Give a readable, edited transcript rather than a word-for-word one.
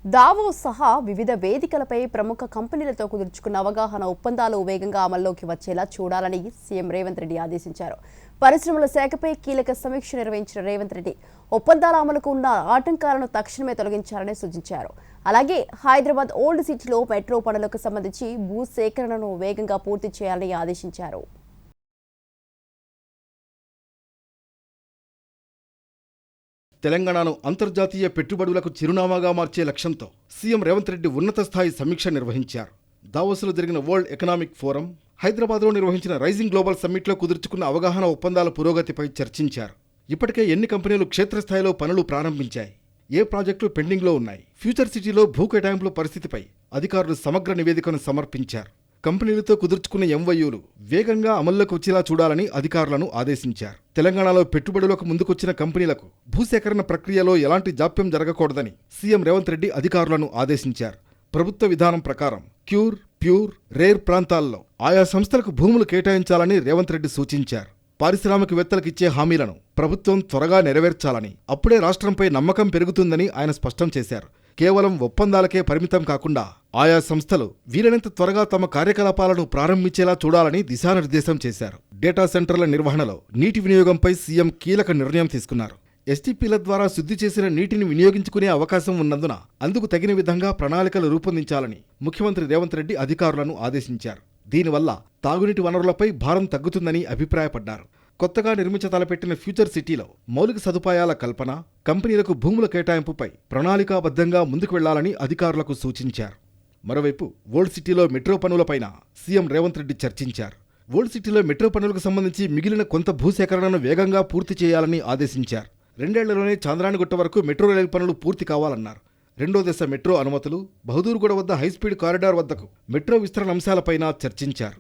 Davos సహా వివిధ వేదికలపై ప్రముఖ కంపెనీలతో కుదుర్చుకున్న అవగాహన ఒప్పందాలు వేగంగా అమల్లోకి వచ్చేలా చూడాలని సీఎం రేవంత్ రెడ్డి ఆదేశించారు. పరిశ్రమల శాఖపై కీలక సమీక్ష నిర్వహించిన రేవంత్ రెడ్డి ఒప్పందాల అమలుకు ఉన్న ఆటంకాలను తక్షణమే తొలగించాలని సూచించారు. అలాగే హైదరాబాద్ ఓల్డ్ సిటీలో మెట్రో పనులకు సంబంధించి భూ సేకరణను వేగంగా పూర్తి చేయాలని ఆదేశించారు. తెలంగాణను అంతర్జాతీయ పెట్టుబడులకు చిరునామాగా మార్చే లక్ష్యంతో సీఎం రేవంత్ రెడ్డి ఉన్నత స్థాయి సమీక్ష నిర్వహించారు. దావోస్లో జరిగిన వరల్డ్ ఎకనామిక్ ఫోరం, హైదరాబాద్లో నిర్వహించిన రైజింగ్ గ్లోబల్ సమ్మిట్లో కుదుర్చుకున్న అవగాహన ఒప్పందాల పురోగతిపై చర్చించారు. ఇప్పటికే ఎన్ని కంపెనీలు క్షేత్రస్థాయిలో పనులు ప్రారంభించాయి, ఏ ప్రాజెక్టులు పెండింగ్లో ఉన్నాయి, ఫ్యూచర్ సిటీలో భూ కేటాయింపుల పరిస్థితిపై అధికారులు సమగ్ర నివేదికను సమర్పించారు. కంపెనీలతో కుదుర్చుకున్న ఎంవైయూలు వేగంగా అమల్లోకి వచ్చేలా చూడాలని అధికారులను ఆదేశించారు. తెలంగాణలో పెట్టుబడులకు ముందుకొచ్చిన కంపెనీలకు భూసేకరణ ప్రక్రియలో ఎలాంటి జాప్యం జరగకూడదని సీఎం రేవంత్ రెడ్డి అధికారులను ఆదేశించారు. ప్రభుత్వ విధానం ప్రకారం క్యూర్, ప్యూర్, రేర్ ప్రాంతాల్లో ఆయా సంస్థలకు భూములు కేటాయించాలని రేవంత్ రెడ్డి సూచించారు. పారిశ్రామికవేత్తలకు ఇచ్చే హామీలను ప్రభుత్వం త్వరగా నెరవేర్చాలని, అప్పుడే రాష్ట్రంపై నమ్మకం పెరుగుతుందని ఆయన స్పష్టం చేశారు. కేవలం ఒప్పందాలకే పరిమితం కాకుండా ఆయా సంస్థలు వీలైనంత త్వరగా తమ కార్యకలాపాలను ప్రారంభించేలా చూడాలని దిశానిర్దేశం చేశారు. డేటా సెంటర్ల నిర్వహణలో నీటి వినియోగంపై సీఎం కీలక నిర్ణయం తీసుకున్నారు. ఎస్టీపీల ద్వారా శుద్ధి చేసిన నీటిని వినియోగించుకునే అవకాశం ఉన్నందున అందుకు తగిన విధంగా ప్రణాళికలు రూపొందించాలని ముఖ్యమంత్రి రేవంత్ రెడ్డి అధికారులను ఆదేశించారు. దీనివల్ల తాగునీటి వనరులపై భారం తగ్గుతుందని అభిప్రాయపడ్డారు. కొత్తగా నిర్మించతలపెట్టిన ఫ్యూచర్ సిటీలో మౌలిక సదుపాయాల కల్పన, కంపెనీలకు భూముల కేటాయింపుపై ప్రణాళికాబద్ధంగా ముందుకు వెళ్లాలని అధికారులకు సూచించారు. మరోవైపు ఓల్డ్ సిటీలో మెట్రో పనులపైన సీఎం రేవంత్ రెడ్డి చర్చించారు. ఓల్డ్ సిటీలో మెట్రో పనులకు సంబంధించి మిగిలిన కొంత భూసేకరణను వేగంగా పూర్తి చేయాలని ఆదేశించారు. 2 ఏళ్లలోనే చాంద్రాయణగుట్ట వరకు మెట్రో రైలు పనులు పూర్తి కావాలన్నారు. 2వ దశ మెట్రో అనుమతులు, బహదూర్గూడ వద్ద హైస్పీడ్ కారిడార్ వద్దకు మెట్రో విస్తరణ అంశాలపైన చర్చించారు.